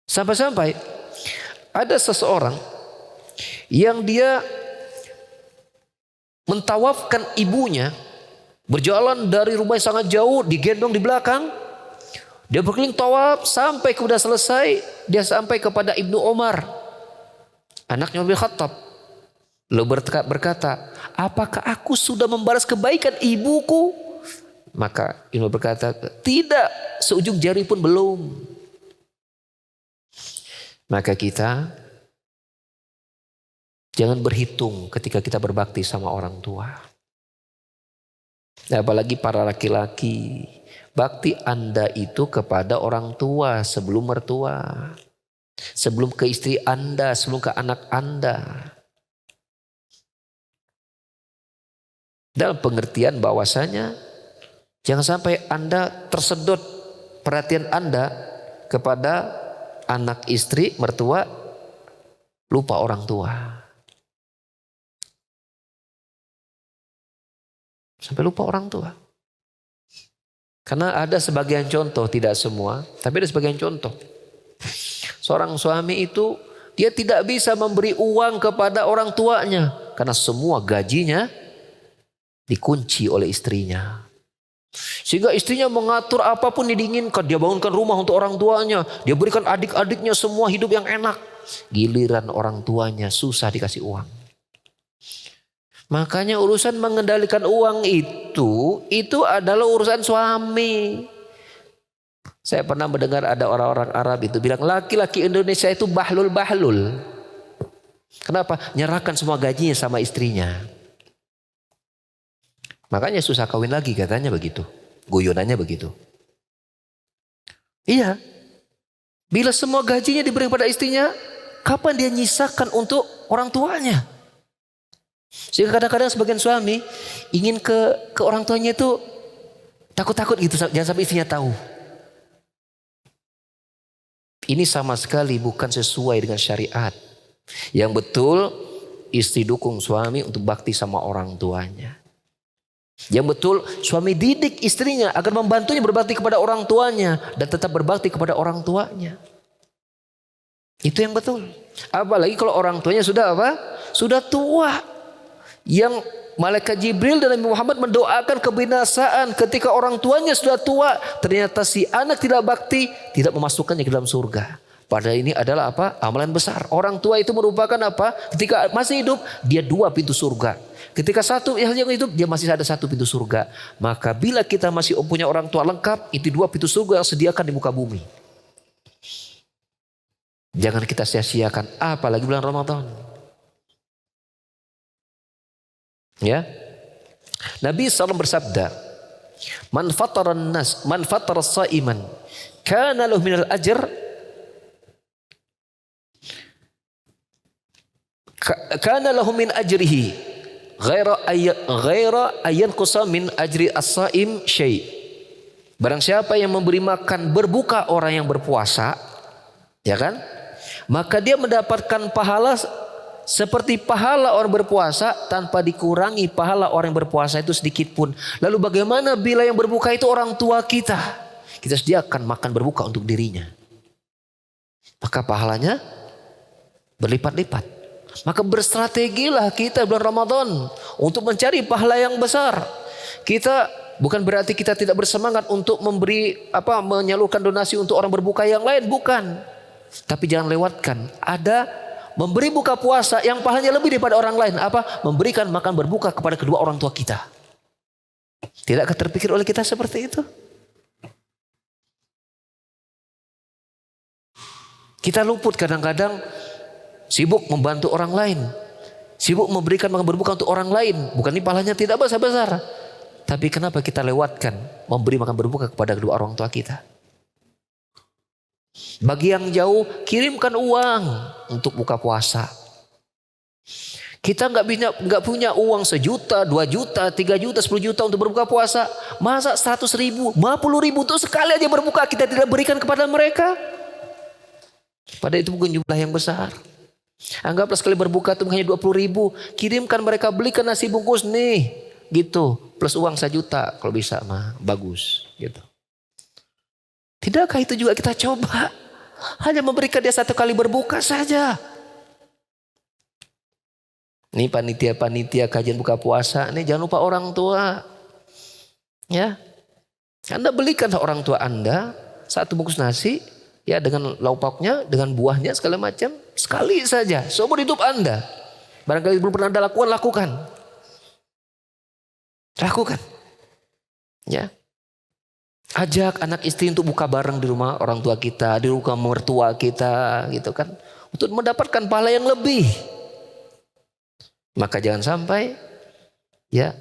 Sampai-sampai ada seseorang yang dia mentawafkan ibunya, berjalan dari rumah yang sangat jauh, digendong di belakang. Dia berkeliling tawaf sampai sudah selesai, dia sampai kepada Ibnu Umar, anaknya Umar bin Khattab. Lalu berkata, apakah aku sudah membalas kebaikan ibuku? Maka Ibnu berkata, tidak, seujung jari pun belum. Maka kita jangan berhitung ketika kita berbakti sama orang tua. Apalagi para laki-laki, bakti Anda itu kepada orang tua sebelum mertua, sebelum ke istri Anda, sebelum ke anak Anda. Dalam pengertian bahwasanya jangan sampai Anda tersedot perhatian Anda kepada anak, istri, mertua, lupa orang tua. Sampai lupa orang tua. Karena ada sebagian contoh, tidak semua, tapi ada sebagian contoh. Seorang suami itu dia tidak bisa memberi uang kepada orang tuanya karena semua gajinya dikunci oleh istrinya. Sehingga istrinya mengatur apapun diinginkan. Dia bangunkan rumah untuk orang tuanya, dia berikan adik-adiknya semua hidup yang enak. Giliran orang tuanya susah dikasih uang. Makanya urusan mengendalikan uang itu adalah urusan suami. Saya pernah mendengar ada orang-orang Arab itu bilang laki-laki Indonesia itu bahlul-bahlul. Kenapa? Nyerahkan semua gajinya sama istrinya. Makanya susah kawin lagi katanya begitu. Guyonannya begitu. Iya. Bila semua gajinya diberikan pada istrinya, kapan dia nyisakan untuk orang tuanya? Sehingga kadang-kadang sebagian suami ingin ke orang tuanya itu takut-takut gitu, jangan sampai istrinya tahu. Ini sama sekali bukan sesuai dengan syariat. Yang betul istri dukung suami untuk bakti sama orang tuanya. Yang betul suami didik istrinya agar membantunya berbakti kepada orang tuanya dan tetap berbakti kepada orang tuanya. Itu yang betul. Apalagi kalau orang tuanya sudah apa? Sudah tua. Yang malaikat Jibril dan Nabi Muhammad mendoakan kebinasaan ketika orang tuanya sudah tua. Ternyata si anak tidak bakti, tidak memasukkannya ke dalam surga. Padahal ini adalah apa? Amalan besar. Orang tua itu merupakan apa? Ketika masih hidup, dia 2 pintu surga. Ketika satu yang hidup, dia masih ada 1 pintu surga. Maka bila kita masih punya orang tua lengkap, itu 2 pintu surga yang sediakan di muka bumi. Jangan kita sia-siakan, apalagi bulan Ramadan. Ya, Nabi SAW bersabda, man fatara sa'iman, kana lahu minal ajr, kana lahu min ajrihi, ghaira ayyan qusa min ajri as-sa'im syai'. Barang siapa yang memberi makan berbuka orang yang berpuasa, ya kan? Maka dia mendapatkan pahala seperti pahala orang berpuasa tanpa dikurangi pahala orang yang berpuasa itu sedikit pun. Lalu bagaimana bila yang berbuka itu orang tua kita? Kita sediakan makan berbuka untuk dirinya. Maka pahalanya berlipat-lipat. Maka berstrategilah kita bulan Ramadan untuk mencari pahala yang besar. Kita bukan berarti kita tidak bersemangat untuk menyalurkan donasi untuk orang berbuka yang lain, bukan. Tapi jangan lewatkan. Ada memberi buka puasa yang pahalanya lebih daripada orang lain. Apa? Memberikan makan berbuka kepada kedua orang tua kita. Tidakkah terpikir oleh kita seperti itu? Kita luput kadang-kadang sibuk membantu orang lain. Sibuk memberikan makan berbuka untuk orang lain. Bukan ini pahalanya tidak besar-besar. Tapi kenapa kita lewatkan memberi makan berbuka kepada kedua orang tua kita? Bagi yang jauh, kirimkan uang untuk buka puasa. Kita nggak punya uang 1 juta, 2 juta, 3 juta, 10 juta untuk berbuka puasa. Masa 100.000, 50.000 untuk sekali aja berbuka kita tidak berikan kepada mereka? Padahal itu bukan jumlah yang besar. Anggaplah sekali berbuka itu hanya 20.000. Kirimkan mereka, belikan nasi bungkus nih, gitu. Plus uang 1 juta kalau bisa mah bagus, gitu. Tidakkah itu juga kita coba? Hanya memberikan dia 1 kali berbuka saja. Ini panitia-panitia kajian buka puasa. Ini jangan lupa orang tua. Ya, Anda belikan orang tua Anda 1 bungkus nasi. Ya, dengan lauk pauknya, dengan buahnya segala macam. Sekali saja. Seumur hidup Anda. Barangkali belum pernah Anda lakukan. Lakukan. Ya. Ajak anak istri untuk buka bareng di rumah orang tua kita, di rumah mertua kita, gitu kan, untuk mendapatkan pahala yang lebih. Maka jangan sampai ya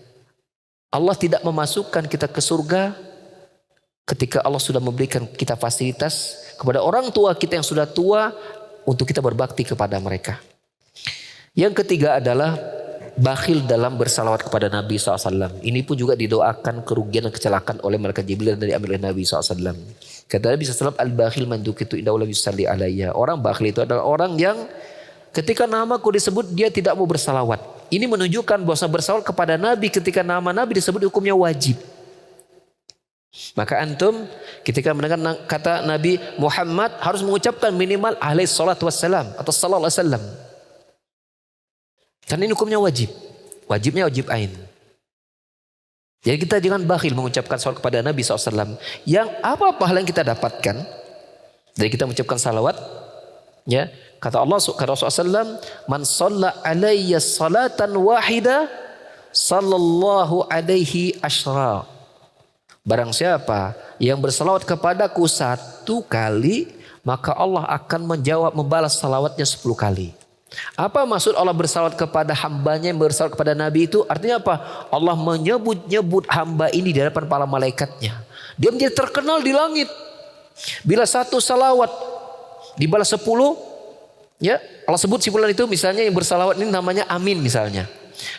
Allah tidak memasukkan kita ke surga ketika Allah sudah memberikan kita fasilitas kepada orang tua kita yang sudah tua untuk kita berbakti kepada mereka. Yang ketiga adalah bakhil dalam bersalawat kepada Nabi SAW. Ini pun juga didoakan kerugian dan kecelakaan oleh malaikat Jibril dari ambil Nabi SAW. Kata Nabi SAW, al-bakhil man dukitu indahu la yusalli alayya. Orang bakhil itu adalah orang yang ketika namaku disebut dia tidak mau bersalawat. Ini menunjukkan bahwa bersalawat kepada Nabi ketika nama Nabi disebut hukumnya wajib. Maka antum ketika mendengar kata Nabi Muhammad harus mengucapkan minimal alaihi salatu wassalam atau sallallahu alaihi wasallam. Karena ini hukumnya wajib. Wajibnya wajib ain. Jadi kita jangan bakhil mengucapkan salawat kepada Nabi SAW. Yang apa pahala yang kita dapatkan dari kita mengucapkan salawat? Ya, kata Allah, kata Rasulullah SAW, man shalla alayya salatan wahida sallallahu alaihi asyra. Barang siapa yang bersalawat kepadaku 1 kali, maka Allah akan menjawab membalas salawatnya 10 kali. Apa maksud Allah bersalawat kepada hambanya yang bersalawat kepada Nabi itu? Artinya apa? Allah menyebut-nyebut hamba ini di hadapan para malaikatnya. Dia menjadi terkenal di langit. Bila 1 salawat dibalas 10, ya Allah sebut simpulan itu, misalnya yang bersalawat ini namanya Amin misalnya.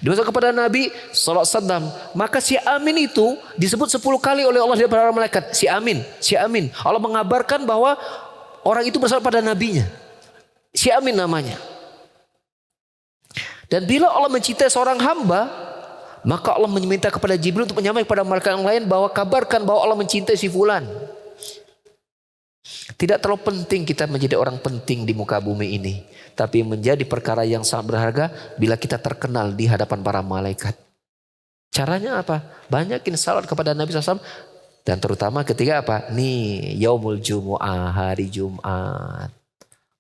Dimasukkan kepada Nabi SAW, maka si Amin itu disebut 10 kali oleh Allah dari para malaikat. Si Amin, si Amin. Allah mengabarkan bahwa orang itu bersalawat pada Nabinya. Si Amin namanya. Dan bila Allah mencintai seorang hamba, maka Allah meminta kepada Jibril untuk menyampaikan kepada malaikat yang lain bahwa kabarkan bahwa Allah mencintai si fulan. Tidak terlalu penting kita menjadi orang penting di muka bumi ini. Tapi menjadi perkara yang sangat berharga bila kita terkenal di hadapan para malaikat. Caranya apa? Banyakin salawat kepada Nabi SAW. Dan terutama ketika apa? Nih, yaumul jumu'ah, hari Jumat.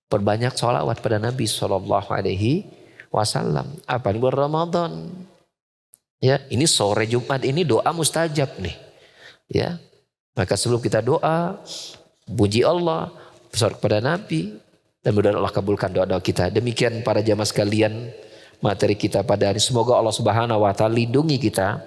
Perbanyak salawat pada Nabi SAW. Apa ini bulan Ramadan? Ya, ini sore Jumat ini doa mustajab nih. Ya, maka sebelum kita doa, puji Allah, bersalawat kepada Nabi, dan mudah-mudahan Allah kabulkan doa-doa kita. Demikian para jamaah sekalian, materi kita pada hari. Semoga Allah Subhanahu wa taala lindungi kita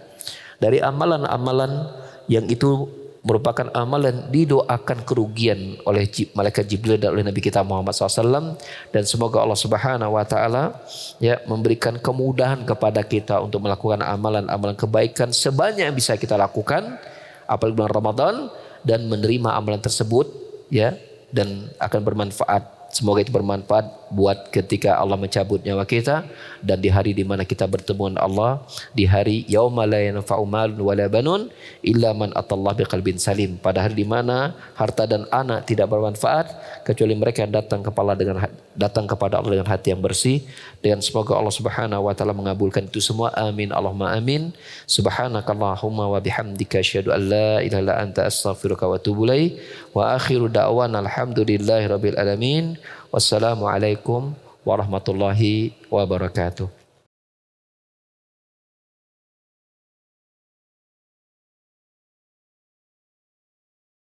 dari amalan-amalan yang itu merupakan amalan didoakan kerugian oleh malaikat Jibril dan oleh Nabi kita Muhammad SAW. Dan semoga Allah Subhanahu wa taala ya memberikan kemudahan kepada kita untuk melakukan amalan-amalan kebaikan sebanyak yang bisa kita lakukan apalagi bulan Ramadan, dan menerima amalan tersebut ya, dan akan bermanfaat. Semoga itu bermanfaat buat ketika Allah mencabut nyawa kita, dan di hari di mana kita bertemu dengan Allah, di hari yauma la yanfa'u malun wala banun illa man atallah biqalbin salim, pada hari di mana harta dan anak tidak bermanfaat kecuali mereka yang datang kepada Allah dengan hati yang bersih. Dan semoga Allah Subhanahu wa taala mengabulkan itu semua. Amin Allahumma amin. Subhanakallahumma wa bihamdika asyhadu an la ilaha illa anta astaghfiruka wa atubu ilaik. Wa akhiru da'wana alhamdulillahirabbil alamin. Wassalamualaikum warahmatullahi wabarakatuh.